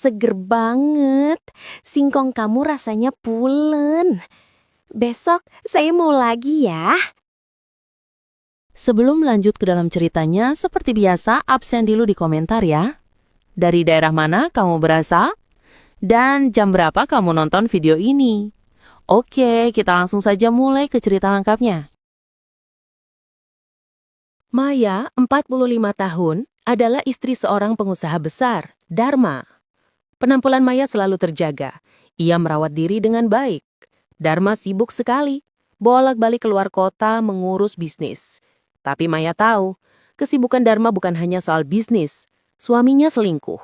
seger banget. Singkong kamu rasanya pulen. Besok saya mau lagi ya. Sebelum lanjut ke dalam ceritanya, seperti biasa, absen dulu di komentar ya. Dari daerah mana kamu berasal? Dan jam berapa kamu nonton video ini? Oke, kita langsung saja mulai ke cerita lengkapnya. Maya, 45 tahun, adalah istri seorang pengusaha besar, Dharma. Penampilan Maya selalu terjaga. Ia merawat diri dengan baik. Dharma sibuk sekali, bolak-balik keluar kota mengurus bisnis. Tapi Maya tahu, kesibukan Dharma bukan hanya soal bisnis. Suaminya selingkuh.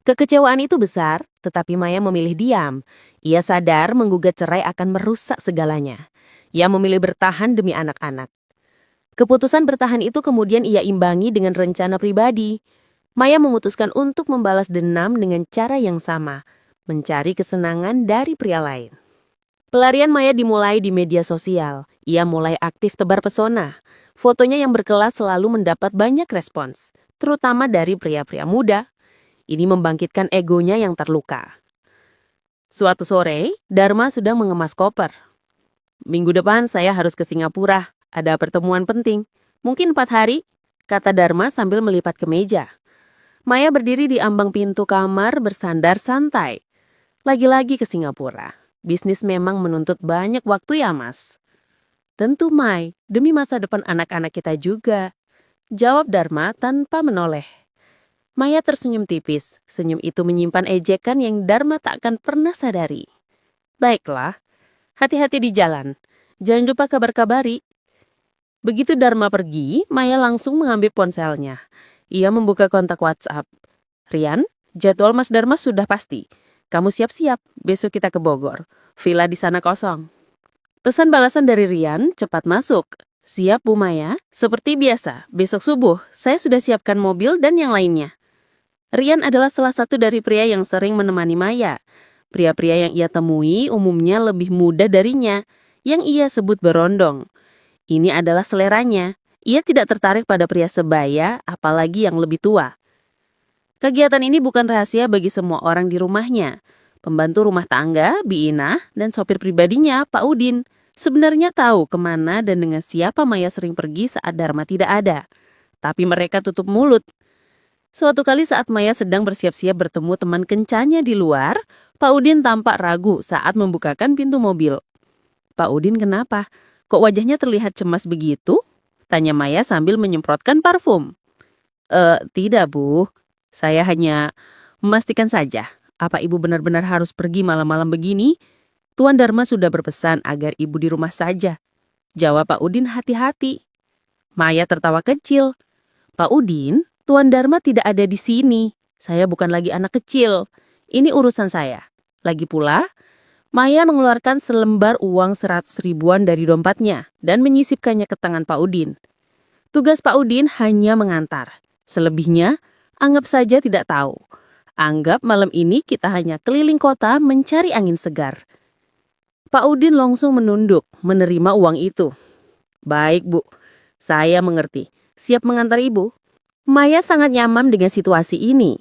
Kekecewaan itu besar, tetapi Maya memilih diam. Ia sadar menggugat cerai akan merusak segalanya. Ia memilih bertahan demi anak-anak. Keputusan bertahan itu kemudian ia imbangi dengan rencana pribadi. Maya memutuskan untuk membalas dendam dengan cara yang sama, mencari kesenangan dari pria lain. Pelarian Maya dimulai di media sosial. Ia mulai aktif tebar pesona. Fotonya yang berkelas selalu mendapat banyak respons, terutama dari pria-pria muda. Ini membangkitkan egonya yang terluka. Suatu sore, Dharma sedang mengemas koper. Minggu depan saya harus ke Singapura. Ada pertemuan penting. Mungkin 4 hari, kata Dharma sambil melipat kemeja. Maya berdiri di ambang pintu kamar bersandar santai. Lagi-lagi ke Singapura. Bisnis memang menuntut banyak waktu ya, Mas. Tentu, Mai. Demi masa depan anak-anak kita juga. Jawab Dharma tanpa menoleh. Maya tersenyum tipis. Senyum itu menyimpan ejekan yang Dharma tak akan pernah sadari. Baiklah. Hati-hati di jalan. Jangan lupa kabar-kabari. Begitu Dharma pergi, Maya langsung mengambil ponselnya. Ia membuka kontak WhatsApp. Rian, jadwal Mas Dharma sudah pasti. Kamu siap-siap, besok kita ke Bogor. Villa di sana kosong. Pesan balasan dari Rian, cepat masuk. Siap Bu Maya, seperti biasa, besok subuh saya sudah siapkan mobil dan yang lainnya. Rian adalah salah satu dari pria yang sering menemani Maya. Pria-pria yang ia temui umumnya lebih muda darinya, yang ia sebut berondong. Ini adalah seleranya. Ia tidak tertarik pada pria sebaya, apalagi yang lebih tua. Kegiatan ini bukan rahasia bagi semua orang di rumahnya. Pembantu rumah tangga, Bi Inah, dan sopir pribadinya, Pak Udin, sebenarnya tahu kemana dan dengan siapa Maya sering pergi saat Dharma tidak ada. Tapi mereka tutup mulut. Suatu kali saat Maya sedang bersiap-siap bertemu teman kencannya di luar, Pak Udin tampak ragu saat membukakan pintu mobil. Pak Udin kenapa? Kok wajahnya terlihat cemas begitu? Tanya Maya sambil menyemprotkan parfum. Tidak Bu, saya hanya memastikan saja. Apa Ibu benar-benar harus pergi malam-malam begini? Tuan Dharma sudah berpesan agar Ibu di rumah saja. Jawab Pak Udin hati-hati. Maya tertawa kecil. Pak Udin, Tuan Dharma tidak ada di sini. Saya bukan lagi anak kecil. Ini urusan saya. Lagi pula, Maya mengeluarkan selembar uang 100 ribuan dari dompetnya dan menyisipkannya ke tangan Pak Udin. Tugas Pak Udin hanya mengantar. Selebihnya, anggap saja tidak tahu. Anggap malam ini kita hanya keliling kota mencari angin segar. Pak Udin langsung menunduk, menerima uang itu. Baik Bu, saya mengerti. Siap mengantar Ibu. Maya sangat nyaman dengan situasi ini.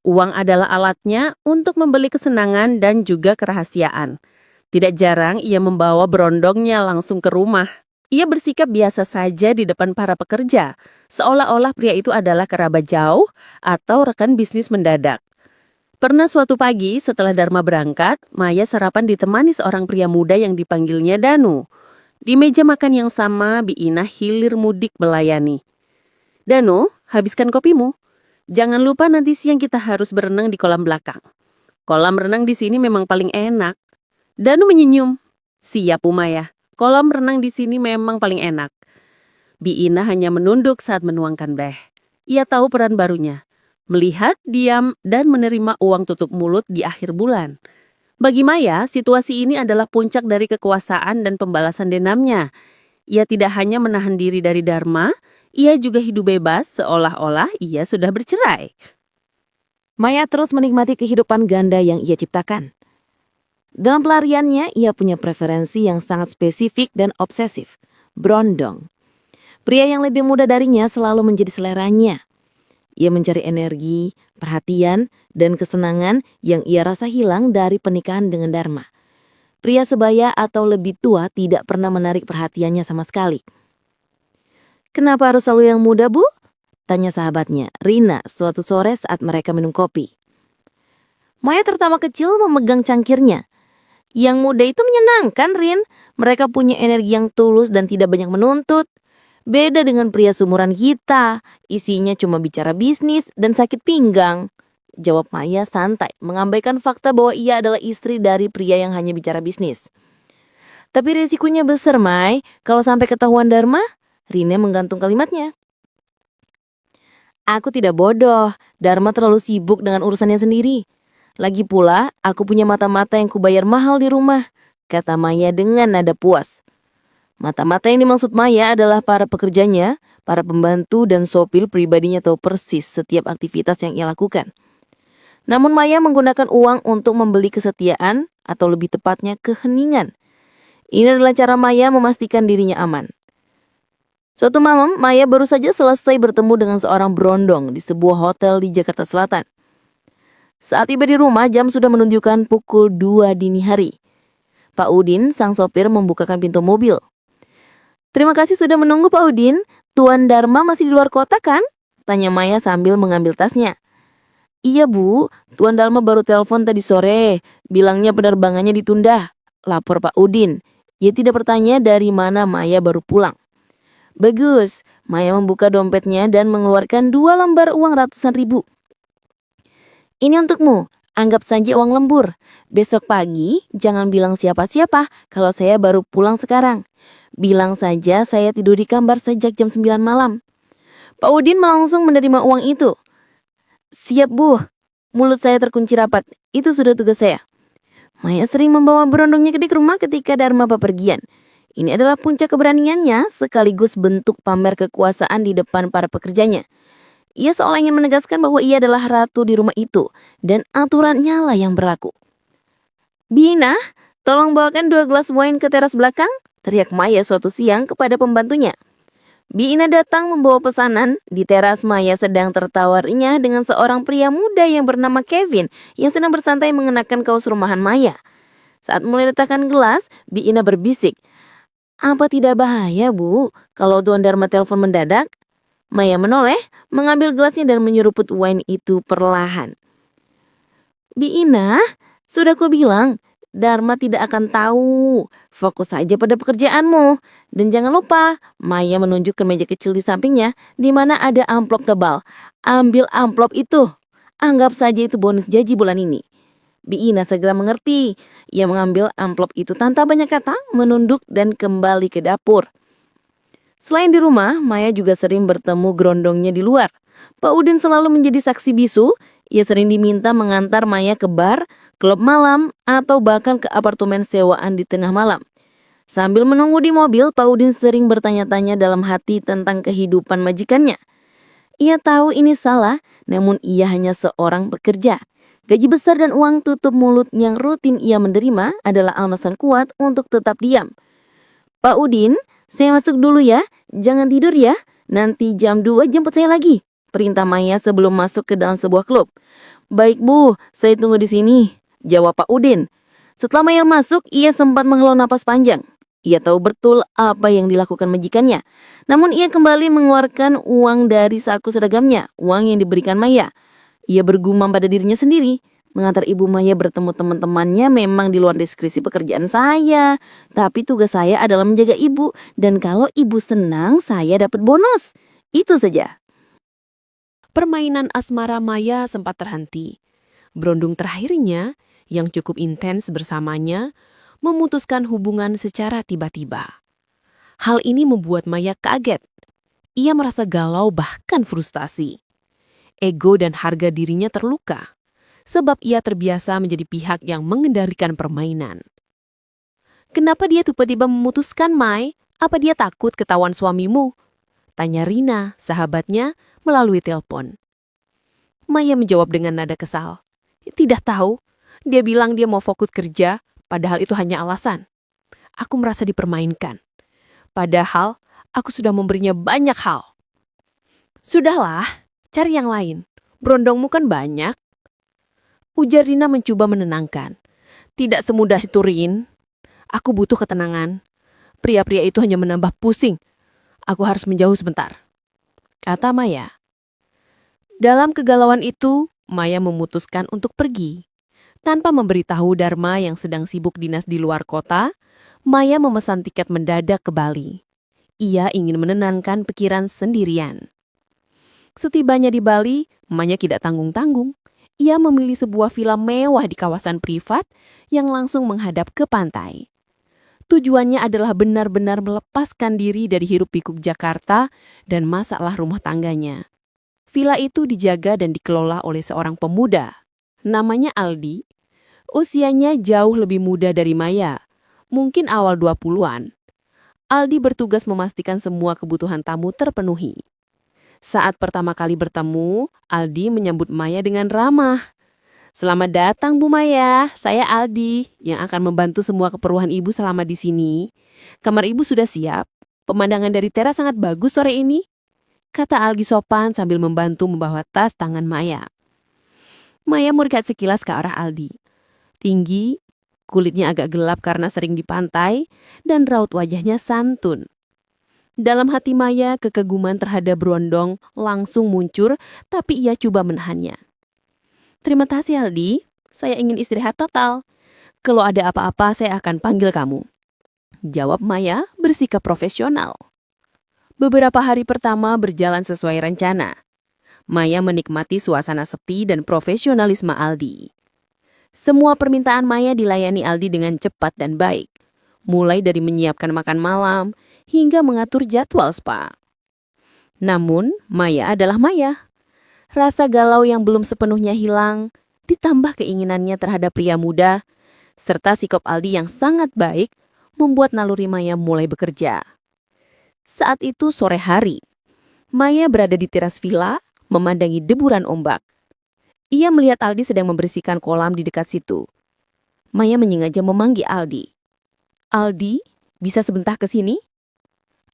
Uang adalah alatnya untuk membeli kesenangan dan juga kerahasiaan. Tidak jarang ia membawa berondongnya langsung ke rumah. Ia bersikap biasa saja di depan para pekerja, seolah-olah pria itu adalah kerabat jauh atau rekan bisnis mendadak. Pernah suatu pagi setelah Dharma berangkat, Maya sarapan ditemani seorang pria muda yang dipanggilnya Danu. Di meja makan yang sama, Bi Inah hilir mudik melayani. Danu, habiskan kopimu. Jangan lupa nanti siang kita harus berenang di kolam belakang. Kolam renang di sini memang paling enak. Danu menyenyum. Siap Maya, kolam renang di sini memang paling enak. Bi Inah hanya menunduk saat menuangkan bleh. Ia tahu peran barunya. Melihat, diam, dan menerima uang tutup mulut di akhir bulan. Bagi Maya, situasi ini adalah puncak dari kekuasaan dan pembalasan dendamnya. Ia tidak hanya menahan diri dari Dharma, ia juga hidup bebas seolah-olah ia sudah bercerai. Maya terus menikmati kehidupan ganda yang ia ciptakan. Dalam pelariannya, ia punya preferensi yang sangat spesifik dan obsesif, berondong. Pria yang lebih muda darinya selalu menjadi seleranya. Ia mencari energi, perhatian, dan kesenangan yang ia rasa hilang dari pernikahan dengan Dharma. Pria sebaya atau lebih tua tidak pernah menarik perhatiannya sama sekali. "Kenapa harus selalu yang muda, Bu?" tanya sahabatnya, Rina, suatu sore saat mereka minum kopi. Maya tertawa kecil memegang cangkirnya. "Yang muda itu menyenangkan, Rin. Mereka punya energi yang tulus dan tidak banyak menuntut. Beda dengan pria seumuran kita, isinya cuma bicara bisnis dan sakit pinggang," jawab Maya santai, mengabaikan fakta bahwa ia adalah istri dari pria yang hanya bicara bisnis. "Tapi risikonya besar, Mai, kalau sampai ketahuan Dharma," Rina menggantung kalimatnya. "Aku tidak bodoh, Dharma terlalu sibuk dengan urusannya sendiri. Lagi pula, aku punya mata-mata yang kubayar mahal di rumah," kata Maya dengan nada puas. Mata-mata yang dimaksud Maya adalah para pekerjanya, para pembantu dan sopir pribadinya tahu persis setiap aktivitas yang ia lakukan. Namun Maya menggunakan uang untuk membeli kesetiaan atau lebih tepatnya keheningan. Ini adalah cara Maya memastikan dirinya aman. Suatu malam, Maya baru saja selesai bertemu dengan seorang berondong di sebuah hotel di Jakarta Selatan. Saat tiba di rumah, jam sudah menunjukkan pukul 2 dini hari. Pak Udin, sang sopir, membukakan pintu mobil. "Terima kasih sudah menunggu, Pak Udin. Tuan Dharma masih di luar kota kan?" tanya Maya sambil mengambil tasnya. "Iya, Bu. Tuan Dharma baru telepon tadi sore. Bilangnya penerbangannya ditunda," lapor Pak Udin. Ia tidak bertanya dari mana Maya baru pulang. "Bagus." Maya membuka dompetnya dan mengeluarkan 2 lembar uang ratusan ribu. "Ini untukmu. Anggap saja uang lembur. Besok pagi jangan bilang siapa-siapa kalau saya baru pulang sekarang. Bilang saja saya tidur di kamar sejak jam 9 malam." Pak Udin langsung menerima uang itu. "Siap, Bu. Mulut saya terkunci rapat. Itu sudah tugas saya." Maya sering membawa berondongnya ke rumah ketika Dharma bepergian. Ini adalah puncak keberaniannya sekaligus bentuk pamer kekuasaan di depan para pekerjanya. Ia seolah ingin menegaskan bahwa ia adalah ratu di rumah itu dan aturannya lah yang berlaku. "Bina, tolong bawakan 2 gelas wine ke teras belakang," teriak Maya suatu siang kepada pembantunya. Bina datang membawa pesanan. Di teras, Maya sedang tertawa renyah dengan seorang pria muda yang bernama Kevin yang sedang bersantai mengenakan kaos rumahan Maya. Saat mulai letakkan gelas, Bina berbisik, "Apa tidak bahaya, Bu, kalau Tuan Dharma telepon mendadak?" Maya menoleh, mengambil gelasnya dan menyeruput wine itu perlahan. "Bina, sudah kubilang, Dharma tidak akan tahu. Fokus saja pada pekerjaanmu. Dan jangan lupa," Maya menunjuk ke meja kecil di sampingnya, di mana ada amplop tebal. "Ambil amplop itu. Anggap saja itu bonus gaji bulan ini." Bina segera mengerti. Ia mengambil amplop itu tanpa banyak kata, menunduk dan kembali ke dapur. Selain di rumah, Maya juga sering bertemu gerondongnya di luar. Pak Udin selalu menjadi saksi bisu. Ia sering diminta mengantar Maya ke bar, klub malam, atau bahkan ke apartemen sewaan di tengah malam. Sambil menunggu di mobil, Pak Udin sering bertanya-tanya dalam hati tentang kehidupan majikannya. Ia tahu ini salah, namun ia hanya seorang pekerja. Gaji besar dan uang tutup mulut yang rutin ia menerima adalah alasan kuat untuk tetap diam. "Pak Udin, saya masuk dulu ya. Jangan tidur ya. Nanti jam 2 jemput saya lagi," perintah Maya sebelum masuk ke dalam sebuah klub. "Baik, Bu, saya tunggu di sini," jawab Pak Udin. Setelah Maya masuk, ia sempat menghela napas panjang. Ia tahu betul apa yang dilakukan majikannya. Namun ia kembali mengeluarkan uang dari saku seragamnya, uang yang diberikan Maya. Ia bergumam pada dirinya sendiri. Mengantar ibu Maya bertemu teman-temannya memang di luar deskripsi pekerjaan saya. Tapi tugas saya adalah menjaga ibu. Dan kalau ibu senang, saya dapat bonus. Itu saja. Permainan asmara Maya sempat terhenti. Berondong terakhirnya, yang cukup intens bersamanya, memutuskan hubungan secara tiba-tiba. Hal ini membuat Maya kaget. Ia merasa galau bahkan frustasi. Ego dan harga dirinya terluka, sebab ia terbiasa menjadi pihak yang mengendalikan permainan. "Kenapa dia tiba-tiba memutuskan, Mai? Apa dia takut ketahuan suamimu?" tanya Rina, sahabatnya, melalui telepon. Maya menjawab dengan nada kesal. "Tidak tahu. Dia bilang dia mau fokus kerja, padahal itu hanya alasan. Aku merasa dipermainkan. Padahal aku sudah memberinya banyak hal." "Sudahlah, Cari yang lain. Berondongmu kan banyak. Ujar Dina mencoba menenangkan. Tidak semudah itu, Rin. Aku butuh ketenangan. Pria-pria itu hanya menambah pusing. Aku harus menjauh sebentar, kata Maya. Dalam kegalauan itu, Maya memutuskan untuk pergi. Tanpa memberitahu Dharma yang sedang sibuk dinas di luar kota, Maya memesan tiket mendadak ke Bali. Ia ingin menenangkan pikiran sendirian. Setibanya di Bali, Maya tidak tanggung-tanggung. Ia memilih sebuah villa mewah di kawasan privat yang langsung menghadap ke pantai. Tujuannya adalah benar-benar melepaskan diri dari hiruk-pikuk Jakarta dan masalah rumah tangganya. Villa itu dijaga dan dikelola oleh seorang pemuda. Namanya Aldi. Usianya jauh lebih muda dari Maya, mungkin awal 20-an. Aldi bertugas memastikan semua kebutuhan tamu terpenuhi. Saat pertama kali bertemu, Aldi menyambut Maya dengan ramah. Selamat datang Bu Maya, saya Aldi yang akan membantu semua keperluan Ibu selama di sini. Kamar Ibu sudah siap, pemandangan dari teras sangat bagus sore ini, kata Aldi sopan sambil membantu membawa tas tangan Maya. Maya melihat sekilas ke arah Aldi. Tinggi, kulitnya agak gelap karena sering di pantai, dan raut wajahnya santun. Dalam hati Maya, kekeguman terhadap berondong langsung muncul, tapi ia coba menahannya. Terima kasih Aldi, saya ingin istirahat total. Kalau ada apa-apa saya akan panggil kamu, jawab Maya bersikap profesional. Beberapa hari pertama berjalan sesuai rencana. Maya menikmati suasana sepi dan profesionalisme Aldi. Semua permintaan Maya dilayani Aldi dengan cepat dan baik, mulai dari menyiapkan makan malam hingga mengatur jadwal spa. Namun, Maya adalah Maya. Rasa galau yang belum sepenuhnya hilang, ditambah keinginannya terhadap pria muda, serta sikap Aldi yang sangat baik, membuat naluri Maya mulai bekerja. Saat itu sore hari, Maya berada di teras villa, memandangi deburan ombak. Ia melihat Aldi sedang membersihkan kolam di dekat situ. Maya menyengaja memanggil Aldi. Aldi, bisa sebentar ke sini?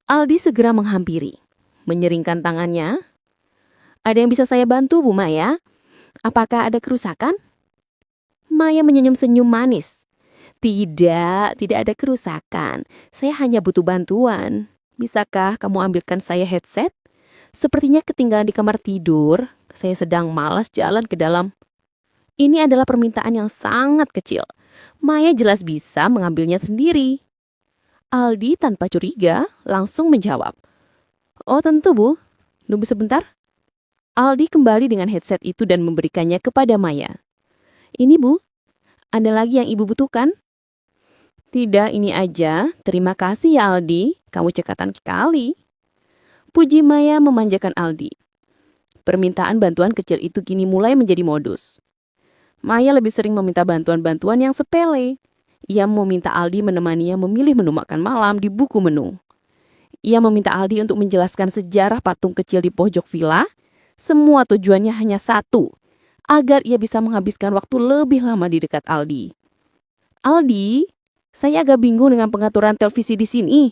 Aldi segera menghampiri, menyeringkan tangannya. Ada yang bisa saya bantu, Bu Maya? Apakah ada kerusakan? Maya menyenyum-senyum manis. Tidak ada kerusakan. Saya hanya butuh bantuan. Bisakah kamu ambilkan saya headset? Sepertinya ketinggalan di kamar tidur. Saya sedang malas jalan ke dalam. Ini adalah permintaan yang sangat kecil. Maya jelas bisa mengambilnya sendiri. Aldi tanpa curiga langsung menjawab. Oh tentu Bu, tunggu sebentar. Aldi kembali dengan headset itu dan memberikannya kepada Maya. Ini Bu, ada lagi yang Ibu butuhkan? Tidak, ini aja. Terima kasih ya Aldi, kamu cekatan sekali. Puji Maya memanjakan Aldi. Permintaan bantuan kecil itu kini mulai menjadi modus. Maya lebih sering meminta bantuan-bantuan yang sepele. Ia meminta Aldi menemaninya memilih menu makan malam di buku menu. Ia meminta Aldi untuk menjelaskan sejarah patung kecil di pojok villa. Semua tujuannya hanya satu, agar ia bisa menghabiskan waktu lebih lama di dekat Aldi. Aldi, saya agak bingung dengan pengaturan televisi di sini.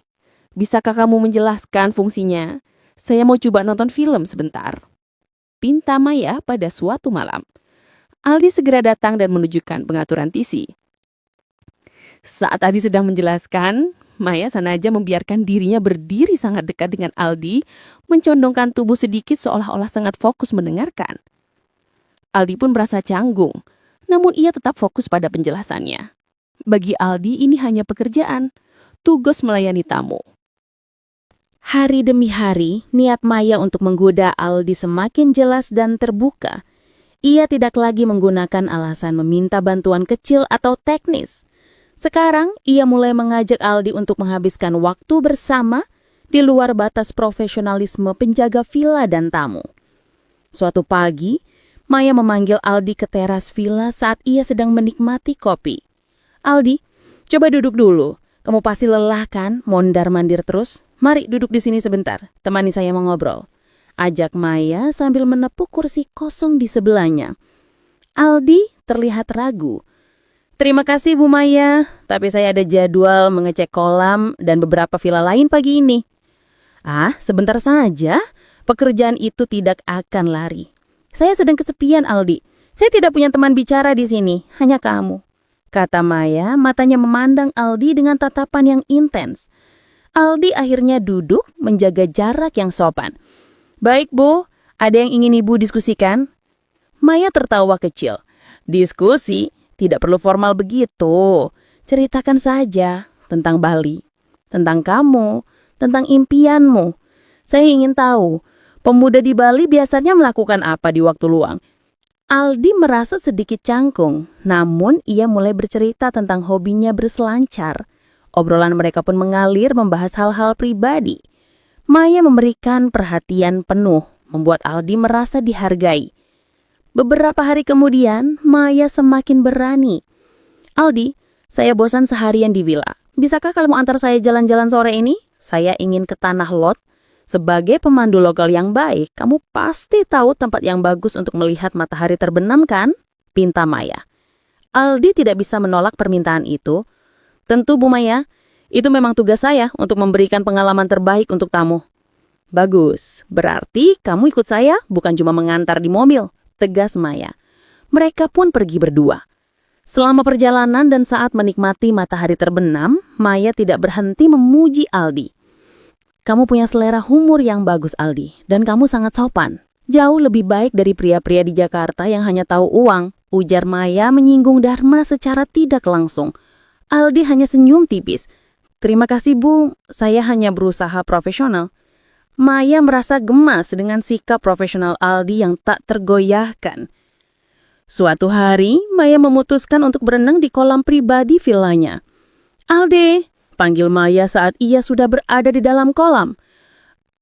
Bisakah kamu menjelaskan fungsinya? Saya mau coba nonton film sebentar, pinta Maya pada suatu malam. Aldi segera datang dan menunjukkan pengaturan TV. Saat Aldi sedang menjelaskan, Maya sengaja membiarkan dirinya berdiri sangat dekat dengan Aldi, mencondongkan tubuh sedikit seolah-olah sangat fokus mendengarkan. Aldi pun merasa canggung, namun ia tetap fokus pada penjelasannya. Bagi Aldi ini hanya pekerjaan, tugas melayani tamu. Hari demi hari, niat Maya untuk menggoda Aldi semakin jelas dan terbuka. Ia tidak lagi menggunakan alasan meminta bantuan kecil atau teknis. Sekarang, ia mulai mengajak Aldi untuk menghabiskan waktu bersama di luar batas profesionalisme penjaga villa dan tamu. Suatu pagi, Maya memanggil Aldi ke teras villa saat ia sedang menikmati kopi. Aldi, coba duduk dulu. Kamu pasti lelah kan, mondar-mandir terus? Mari duduk di sini sebentar, temani saya mengobrol. Ajak Maya sambil menepuk kursi kosong di sebelahnya. Aldi terlihat ragu. Terima kasih Bu Maya, tapi saya ada jadwal mengecek kolam dan beberapa villa lain pagi ini. Ah, sebentar saja. Pekerjaan itu tidak akan lari. Saya sedang kesepian, Aldi. Saya tidak punya teman bicara di sini, hanya kamu. Kata Maya, matanya memandang Aldi dengan tatapan yang intens. Aldi akhirnya duduk menjaga jarak yang sopan. Baik, Bu. Ada yang ingin Ibu diskusikan? Maya tertawa kecil. Diskusi? Tidak perlu formal begitu. Ceritakan saja tentang Bali, tentang kamu, tentang impianmu. Saya ingin tahu, pemuda di Bali biasanya melakukan apa di waktu luang? Aldi merasa sedikit canggung, namun ia mulai bercerita tentang hobinya berselancar. Obrolan mereka pun mengalir membahas hal-hal pribadi. Maya memberikan perhatian penuh, membuat Aldi merasa dihargai. Beberapa hari kemudian, Maya semakin berani. Aldi, saya bosan seharian di villa. Bisakah kamu antar saya jalan-jalan sore ini? Saya ingin ke Tanah Lot. Sebagai pemandu lokal yang baik, kamu pasti tahu tempat yang bagus untuk melihat matahari terbenam, kan? Pinta Maya. Aldi tidak bisa menolak permintaan itu. Tentu, Bu Maya. Itu memang tugas saya untuk memberikan pengalaman terbaik untuk tamu. Bagus. Berarti kamu ikut saya, bukan cuma mengantar di mobil. Tegas Maya. Mereka pun pergi berdua. Selama perjalanan dan saat menikmati matahari terbenam, Maya tidak berhenti memuji Aldi. Kamu punya selera humor yang bagus, Aldi, dan kamu sangat sopan. Jauh lebih baik dari pria-pria di Jakarta yang hanya tahu uang, ujar Maya menyinggung Dharma secara tidak langsung. Aldi hanya senyum tipis. Terima kasih, Bu, saya hanya berusaha profesional. Maya merasa gemas dengan sikap profesional Aldi yang tak tergoyahkan. Suatu hari, Maya memutuskan untuk berenang di kolam pribadi villanya. Aldi, panggil Maya saat ia sudah berada di dalam kolam.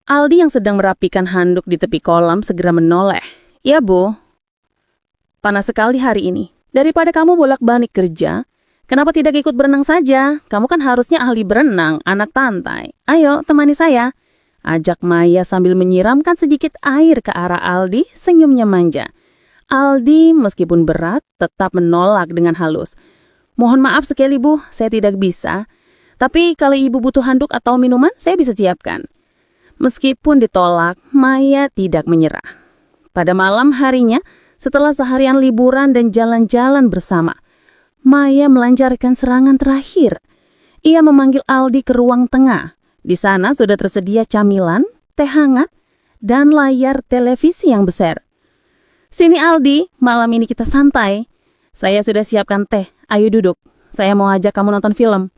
Aldi yang sedang merapikan handuk di tepi kolam segera menoleh. Ya, Bu. Panas sekali hari ini. Daripada kamu bolak-balik kerja, kenapa tidak ikut berenang saja? Kamu kan harusnya ahli berenang, anak pantai. Ayo, temani saya. Ajak Maya sambil menyiramkan sedikit air ke arah Aldi, senyumnya manja. Aldi meskipun berat tetap menolak dengan halus. Mohon maaf sekali, Bu, saya tidak bisa. Tapi kalau Ibu butuh handuk atau minuman, saya bisa siapkan. Meskipun ditolak, Maya tidak menyerah. Pada malam harinya, setelah seharian liburan dan jalan-jalan bersama, Maya melancarkan serangan terakhir. Ia memanggil Aldi ke ruang tengah. Di sana sudah tersedia camilan, teh hangat, dan layar televisi yang besar. Sini Aldi, malam ini kita santai. Saya sudah siapkan teh, ayo duduk. Saya mau ajak kamu nonton film.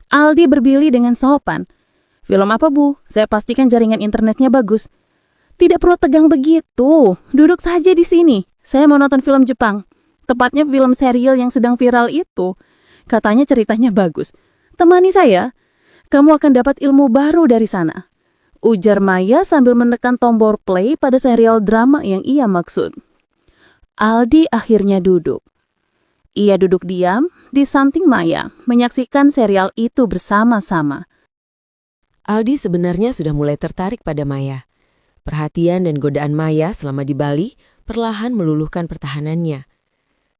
Aldi berbili dengan sopan. Film apa, Bu? Saya pastikan jaringan internetnya bagus. Tidak perlu tegang begitu. Duduk saja di sini. Saya mau nonton film Jepang. Tepatnya film serial yang sedang viral itu. Katanya ceritanya bagus. Temani saya. Kamu akan dapat ilmu baru dari sana. Ujar Maya sambil menekan tombol play pada serial drama yang ia maksud. Aldi akhirnya duduk. Ia duduk diam di samping Maya, menyaksikan serial itu bersama-sama. Aldi sebenarnya sudah mulai tertarik pada Maya. Perhatian dan godaan Maya selama di Bali perlahan meluluhkan pertahanannya.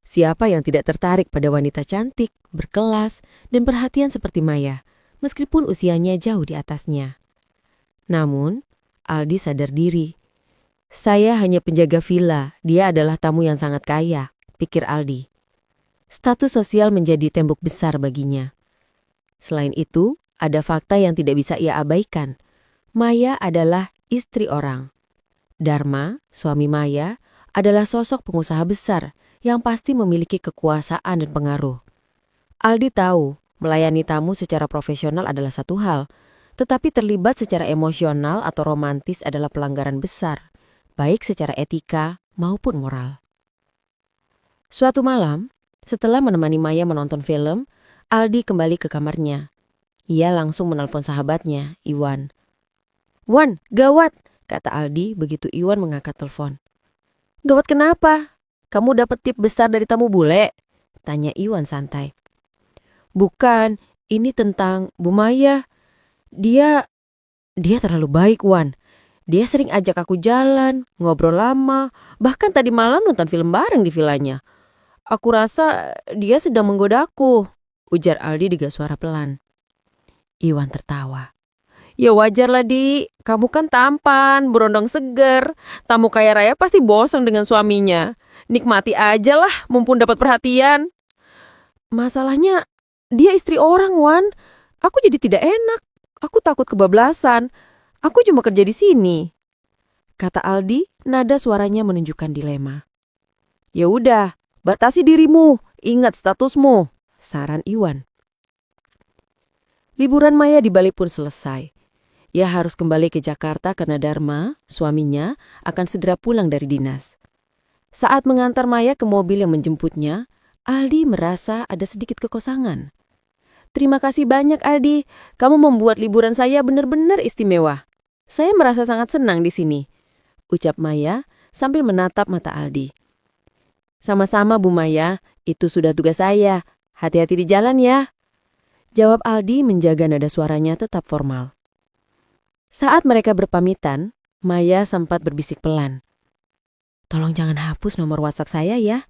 Siapa yang tidak tertarik pada wanita cantik, berkelas, dan perhatian seperti Maya, meskipun usianya jauh di atasnya. Namun, Aldi sadar diri. Saya hanya penjaga villa, dia adalah tamu yang sangat kaya, pikir Aldi. Status sosial menjadi tembok besar baginya. Selain itu, ada fakta yang tidak bisa ia abaikan. Maya adalah istri orang. Dharma, suami Maya, adalah sosok pengusaha besar yang pasti memiliki kekuasaan dan pengaruh. Aldi tahu melayani tamu secara profesional adalah satu hal, tetapi terlibat secara emosional atau romantis adalah pelanggaran besar, baik secara etika maupun moral. Suatu malam, setelah menemani Maya menonton film, Aldi kembali ke kamarnya. Ia langsung menelpon sahabatnya, Iwan. "Wan, gawat," kata Aldi begitu Iwan mengangkat telepon. "Gawat kenapa? Kamu dapat tip besar dari tamu bule?" tanya Iwan santai. "Bukan, ini tentang Bu Maya. Dia terlalu baik, Wan. Dia sering ajak aku jalan, ngobrol lama, bahkan tadi malam nonton film bareng di villanya. Aku rasa dia sedang menggodaku," ujar Aldi dengan suara pelan. Iwan tertawa. Ya wajarlah, Di. Kamu kan tampan, berondong seger. Tamu kaya raya pasti bosan dengan suaminya. Nikmati aja lah, mumpung dapat perhatian. Masalahnya, dia istri orang, Wan. Aku jadi tidak enak. Aku takut kebablasan. Aku cuma kerja di sini. Kata Aldi, nada suaranya menunjukkan dilema. Ya udah, batasi dirimu. Ingat statusmu, saran Iwan. Liburan Maya di Bali pun selesai. Ia harus kembali ke Jakarta karena Dharma, suaminya, akan segera pulang dari dinas. Saat mengantar Maya ke mobil yang menjemputnya, Aldi merasa ada sedikit kekosangan. Terima kasih banyak, Aldi. Kamu membuat liburan saya benar-benar istimewa. Saya merasa sangat senang di sini, ucap Maya sambil menatap mata Aldi. Sama-sama, Bu Maya. Itu sudah tugas saya. Hati-hati di jalan ya, jawab Aldi menjaga nada suaranya tetap formal. Saat mereka berpamitan, Maya sempat berbisik pelan. Tolong jangan hapus nomor WhatsApp saya ya.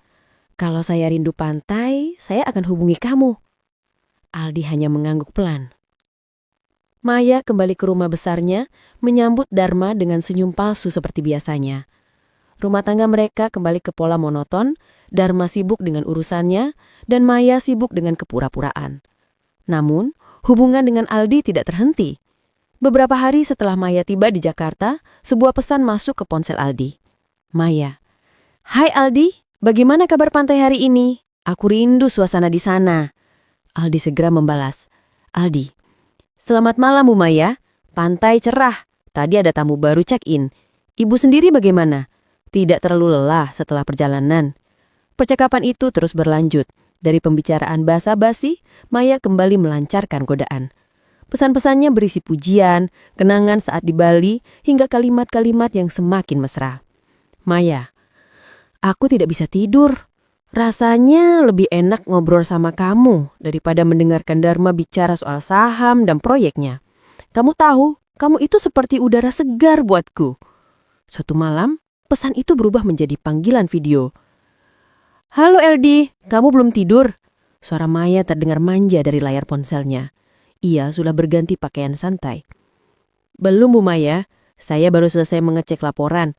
Kalau saya rindu pantai, saya akan hubungi kamu. Aldi hanya mengangguk pelan. Maya kembali ke rumah besarnya, menyambut Dharma dengan senyum palsu seperti biasanya. Rumah tangga mereka kembali ke pola monoton, Dharma sibuk dengan urusannya, dan Maya sibuk dengan kepura-puraan. Namun, hubungan dengan Aldi tidak terhenti. Beberapa hari setelah Maya tiba di Jakarta, sebuah pesan masuk ke ponsel Aldi. Maya, "Hai Aldi, bagaimana kabar pantai hari ini? Aku rindu suasana di sana." Aldi segera membalas. Aldi, "Selamat malam Bu Maya, pantai cerah. Tadi ada tamu baru check-in. Ibu sendiri bagaimana? Tidak terlalu lelah setelah perjalanan?" Percakapan itu terus berlanjut. Dari pembicaraan basa-basi, Maya kembali melancarkan godaan. Pesan-pesannya berisi pujian, kenangan saat di Bali, hingga kalimat-kalimat yang semakin mesra. Maya, aku tidak bisa tidur. Rasanya lebih enak ngobrol sama kamu daripada mendengarkan Dharma bicara soal saham dan proyeknya. Kamu tahu, kamu itu seperti udara segar buatku. Suatu malam, pesan itu berubah menjadi panggilan video. Halo LD, kamu belum tidur? Suara Maya terdengar manja dari layar ponselnya. Ia sudah berganti pakaian santai. Belum Bu Maya, saya baru selesai mengecek laporan.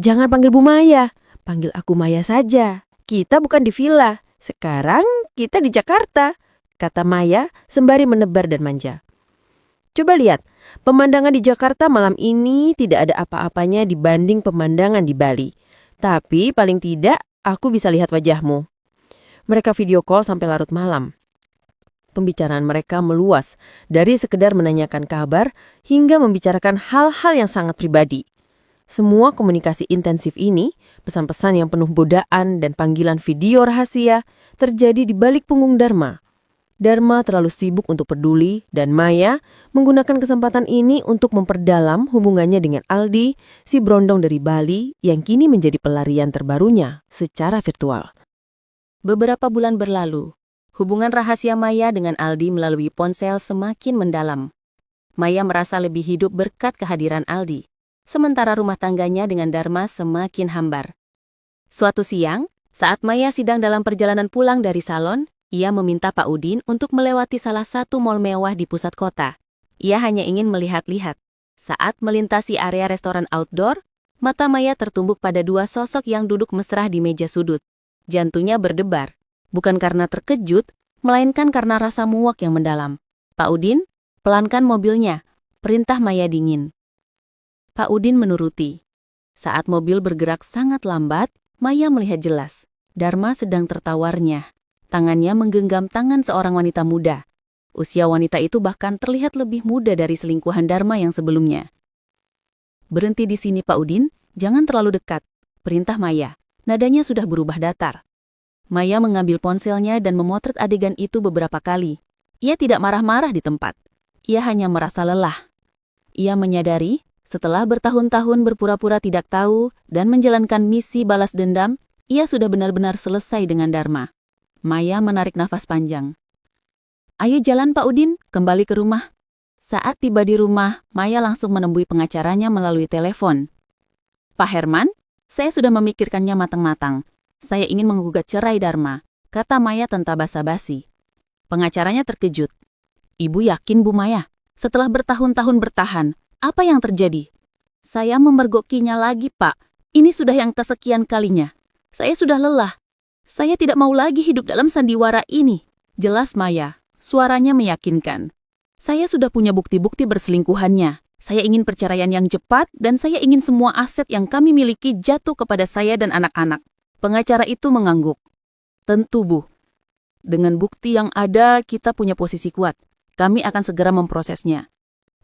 Jangan panggil Bu Maya, panggil aku Maya saja. Kita bukan di villa, sekarang kita di Jakarta, kata Maya sembari menebar dan manja. Coba lihat, pemandangan di Jakarta malam ini tidak ada apa-apanya dibanding pemandangan di Bali. Tapi paling tidak aku bisa lihat wajahmu. Mereka video call sampai larut malam. Pembicaraan mereka meluas dari sekedar menanyakan kabar hingga membicarakan hal-hal yang sangat pribadi. Semua komunikasi intensif ini, pesan-pesan yang penuh godaan dan panggilan video rahasia terjadi di balik punggung Dharma. Dharma terlalu sibuk untuk peduli dan Maya menggunakan kesempatan ini untuk memperdalam hubungannya dengan Aldi, si berondong dari Bali yang kini menjadi pelarian terbarunya secara virtual. Beberapa bulan berlalu. Hubungan rahasia Maya dengan Aldi melalui ponsel semakin mendalam. Maya merasa lebih hidup berkat kehadiran Aldi, sementara rumah tangganya dengan Dharma semakin hambar. Suatu siang, saat Maya sedang dalam perjalanan pulang dari salon, ia meminta Pak Udin untuk melewati salah satu mal mewah di pusat kota. Ia hanya ingin melihat-lihat. Saat melintasi area restoran outdoor, mata Maya tertumbuk pada dua sosok yang duduk mesra di meja sudut. Jantungnya berdebar. Bukan karena terkejut, melainkan karena rasa muak yang mendalam. Pak Udin, pelankan mobilnya, perintah Maya dingin. Pak Udin menuruti. Saat mobil bergerak sangat lambat, Maya melihat jelas. Dharma sedang tertawarnya. Tangannya menggenggam tangan seorang wanita muda. Usia wanita itu bahkan terlihat lebih muda dari selingkuhan Dharma yang sebelumnya. Berhenti di sini Pak Udin, jangan terlalu dekat, perintah Maya. Nadanya sudah berubah datar. Maya mengambil ponselnya dan memotret adegan itu beberapa kali. Ia tidak marah-marah di tempat. Ia hanya merasa lelah. Ia menyadari, setelah bertahun-tahun berpura-pura tidak tahu dan menjalankan misi balas dendam, ia sudah benar-benar selesai dengan Dharma. Maya menarik nafas panjang. Ayo jalan Pak Udin, kembali ke rumah. Saat tiba di rumah, Maya langsung menemui pengacaranya melalui telepon. Pak Herman, saya sudah memikirkannya matang-matang. Saya ingin menggugat cerai Dharma, kata Maya tanpa basa-basi. Pengacaranya terkejut. Ibu yakin Bu Maya? Setelah bertahun-tahun bertahan, apa yang terjadi? Saya memergokinya lagi, Pak. Ini sudah yang kesekian kalinya. Saya sudah lelah. Saya tidak mau lagi hidup dalam sandiwara ini. Jelas Maya, suaranya meyakinkan. Saya sudah punya bukti-bukti berselingkuhannya. Saya ingin perceraian yang cepat dan saya ingin semua aset yang kami miliki jatuh kepada saya dan anak-anak. Pengacara itu mengangguk. Tentu, Bu. Dengan bukti yang ada, kita punya posisi kuat. Kami akan segera memprosesnya.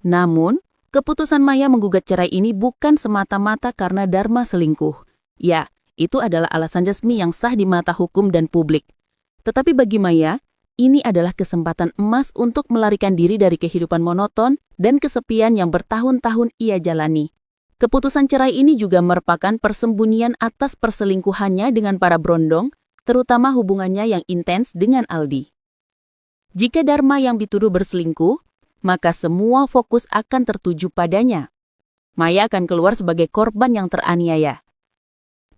Namun, keputusan Maya menggugat cerai ini bukan semata-mata karena Dharma selingkuh. Ya, itu adalah alasan resmi yang sah di mata hukum dan publik. Tetapi bagi Maya, ini adalah kesempatan emas untuk melarikan diri dari kehidupan monoton dan kesepian yang bertahun-tahun ia jalani. Keputusan cerai ini juga merupakan persembunyian atas perselingkuhannya dengan para brondong, terutama hubungannya yang intens dengan Aldi. Jika Dharma yang dituduh berselingkuh, maka semua fokus akan tertuju padanya. Maya akan keluar sebagai korban yang teraniaya.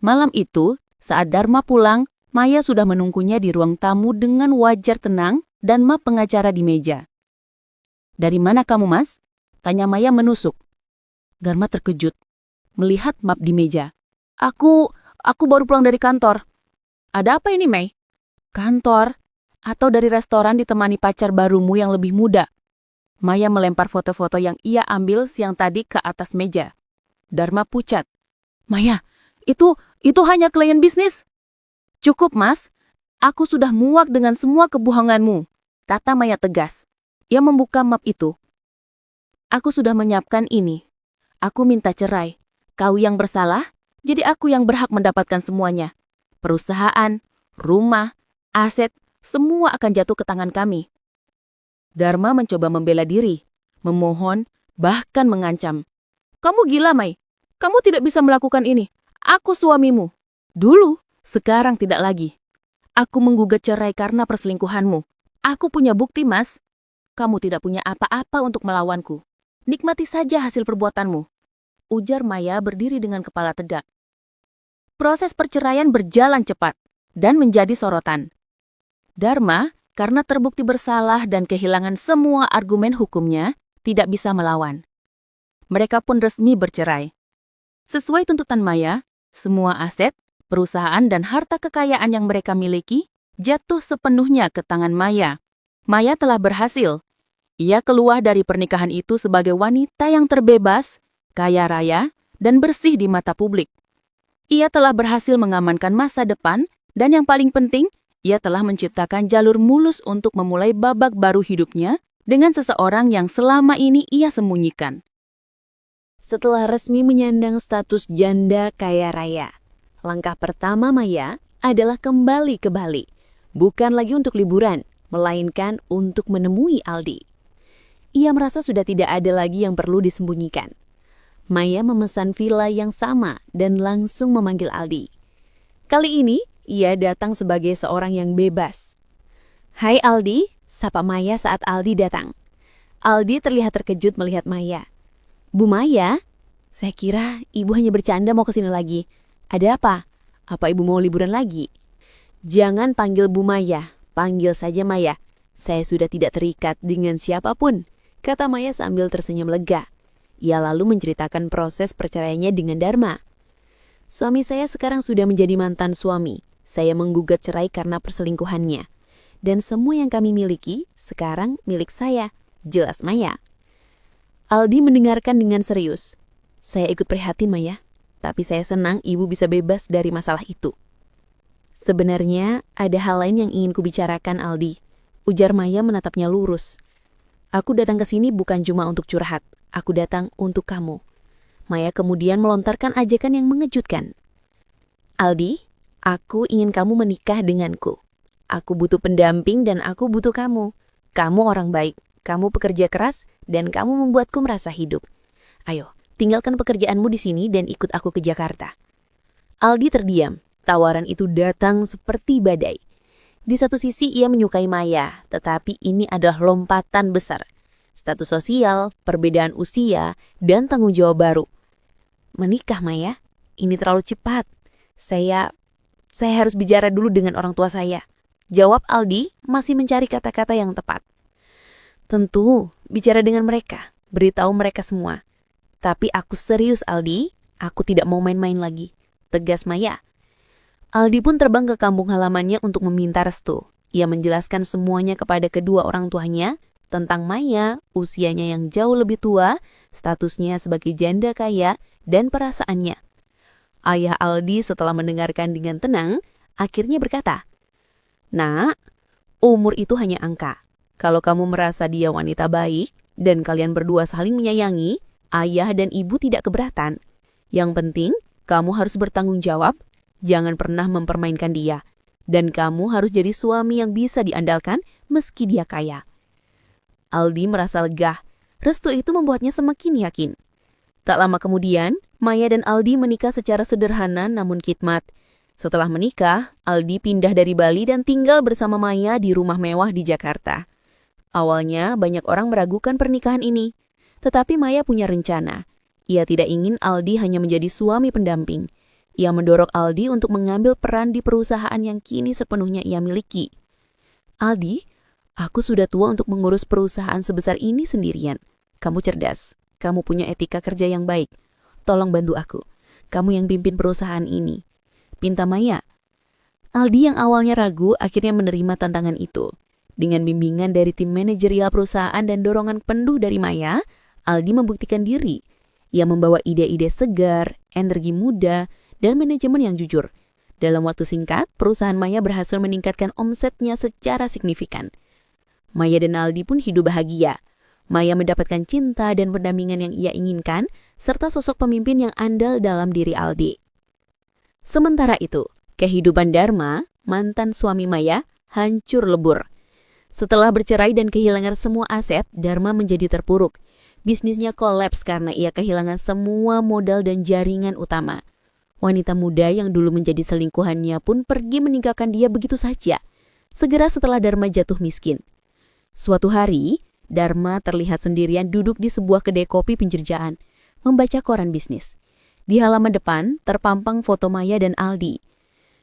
Malam itu, saat Dharma pulang, Maya sudah menunggunya di ruang tamu dengan wajah tenang dan map pengacara di meja. "Dari mana kamu, Mas?" tanya Maya menusuk. Dharma terkejut melihat map di meja. Aku baru pulang dari kantor." "Ada apa ini, Mei?" "Kantor? Atau dari restoran ditemani pacar barumu yang lebih muda?" Maya melempar foto-foto yang ia ambil siang tadi ke atas meja. Dharma pucat. "Maya, itu hanya klien bisnis." "Cukup, Mas. Aku sudah muak dengan semua kebohonganmu," kata Maya tegas. Ia membuka map itu. "Aku sudah menyiapkan ini. Aku minta cerai. Kau yang bersalah, jadi aku yang berhak mendapatkan semuanya. Perusahaan, rumah, aset, semua akan jatuh ke tangan kami." Dharma mencoba membela diri, memohon, bahkan mengancam. "Kamu gila, Mai. Kamu tidak bisa melakukan ini. Aku suamimu. Dulu, sekarang tidak lagi. Aku menggugat cerai karena perselingkuhanmu. Aku punya bukti, Mas. Kamu tidak punya apa-apa untuk melawanku. Nikmati saja hasil perbuatanmu," ujar Maya berdiri dengan kepala tegak. Proses perceraian berjalan cepat dan menjadi sorotan. Dharma, karena terbukti bersalah dan kehilangan semua argumen hukumnya, tidak bisa melawan. Mereka pun resmi bercerai. Sesuai tuntutan Maya, semua aset, perusahaan dan harta kekayaan yang mereka miliki jatuh sepenuhnya ke tangan Maya. Maya telah berhasil. Ia keluar dari pernikahan itu sebagai wanita yang terbebas, kaya raya, dan bersih di mata publik. Ia telah berhasil mengamankan masa depan, dan yang paling penting, ia telah menciptakan jalur mulus untuk memulai babak baru hidupnya dengan seseorang yang selama ini ia sembunyikan. Setelah resmi menyandang status janda kaya raya, langkah pertama Maya adalah kembali ke Bali. Bukan lagi untuk liburan, melainkan untuk menemui Aldi. Ia merasa sudah tidak ada lagi yang perlu disembunyikan. Maya memesan villa yang sama dan langsung memanggil Aldi. Kali ini, ia datang sebagai seorang yang bebas. "Hai Aldi," sapa Maya saat Aldi datang. Aldi terlihat terkejut melihat Maya. "Bu Maya, saya kira ibu hanya bercanda mau kesini lagi. Ada apa? Apa ibu mau liburan lagi?" "Jangan panggil Bu Maya, panggil saja Maya. Saya sudah tidak terikat dengan siapapun," kata Maya sambil tersenyum lega. Ia lalu menceritakan proses perceraiannya dengan Dharma. "Suami saya sekarang sudah menjadi mantan suami. Saya menggugat cerai karena perselingkuhannya. Dan semua yang kami miliki sekarang milik saya," jelas Maya. Aldi mendengarkan dengan serius. "Saya ikut prihatin, Maya. Tapi saya senang ibu bisa bebas dari masalah itu." "Sebenarnya ada hal lain yang ingin kubicarakan, Aldi," ujar Maya menatapnya lurus. "Aku datang ke sini bukan cuma untuk curhat. Aku datang untuk kamu." Maya kemudian melontarkan ajakan yang mengejutkan. "Aldi, aku ingin kamu menikah denganku. Aku butuh pendamping dan aku butuh kamu. Kamu orang baik, kamu pekerja keras, dan kamu membuatku merasa hidup. Ayo, tinggalkan pekerjaanmu di sini dan ikut aku ke Jakarta." Aldi terdiam. Tawaran itu datang seperti badai. Di satu sisi ia menyukai Maya, tetapi ini adalah lompatan besar. Status sosial, perbedaan usia, dan tanggung jawab baru. "Menikah, Maya? Ini terlalu cepat. Saya harus bicara dulu dengan orang tua saya," jawab Aldi masih mencari kata-kata yang tepat. "Tentu, bicara dengan mereka, beritahu mereka semua. Tapi aku serius, Aldi. Aku tidak mau main-main lagi, tegas Maya. Aldi pun terbang ke kampung halamannya untuk meminta restu. Ia menjelaskan semuanya kepada kedua orang tuanya tentang Maya, usianya yang jauh lebih tua, statusnya sebagai janda kaya, dan perasaannya. Ayah Aldi setelah mendengarkan dengan tenang, akhirnya berkata, "Nak, umur itu hanya angka. Kalau kamu merasa dia wanita baik, dan kalian berdua saling menyayangi, ayah dan ibu tidak keberatan. Yang penting, kamu harus bertanggung jawab, jangan pernah mempermainkan dia. Dan kamu harus jadi suami yang bisa diandalkan meski dia kaya." Aldi merasa lega. Restu itu membuatnya semakin yakin. Tak lama kemudian, Maya dan Aldi menikah secara sederhana namun khidmat. Setelah menikah, Aldi pindah dari Bali dan tinggal bersama Maya di rumah mewah di Jakarta. Awalnya, banyak orang meragukan pernikahan ini. Tetapi Maya punya rencana. Ia tidak ingin Aldi hanya menjadi suami pendamping. Ia mendorong Aldi untuk mengambil peran di perusahaan yang kini sepenuhnya ia miliki. "Aldi, aku sudah tua untuk mengurus perusahaan sebesar ini sendirian. Kamu cerdas, kamu punya etika kerja yang baik. Tolong bantu aku. Kamu yang pimpin perusahaan ini," pinta Maya. Aldi yang awalnya ragu akhirnya menerima tantangan itu. Dengan bimbingan dari tim manajerial perusahaan dan dorongan penuh dari Maya, Aldi membuktikan diri. Ia membawa ide-ide segar, energi muda, dan manajemen yang jujur. Dalam waktu singkat, perusahaan Maya berhasil meningkatkan omsetnya secara signifikan. Maya dan Aldi pun hidup bahagia. Maya mendapatkan cinta dan pendampingan yang ia inginkan, serta sosok pemimpin yang andal dalam diri Aldi. Sementara itu, kehidupan Dharma, mantan suami Maya, hancur lebur. Setelah bercerai dan kehilangan semua aset, Dharma menjadi terpuruk. Bisnisnya kolaps karena ia kehilangan semua modal dan jaringan utama. Wanita muda yang dulu menjadi selingkuhannya pun pergi meninggalkan dia begitu saja, segera setelah Dharma jatuh miskin. Suatu hari, Dharma terlihat sendirian duduk di sebuah kedai kopi pinggir jalan, membaca koran bisnis. Di halaman depan terpampang foto Maya dan Aldi.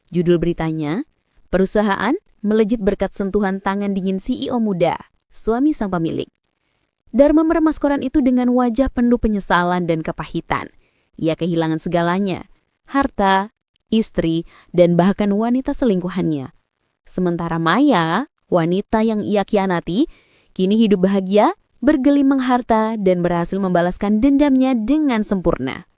Judul beritanya, "Perusahaan melejit berkat sentuhan tangan dingin CEO muda, suami sang pemilik." Dharma meremas koran itu dengan wajah penuh penyesalan dan kepahitan. Ia kehilangan segalanya, harta, istri, dan bahkan wanita selingkuhannya. Sementara Maya, wanita yang ia khianati, kini hidup bahagia, bergelimang harta, dan berhasil membalaskan dendamnya dengan sempurna.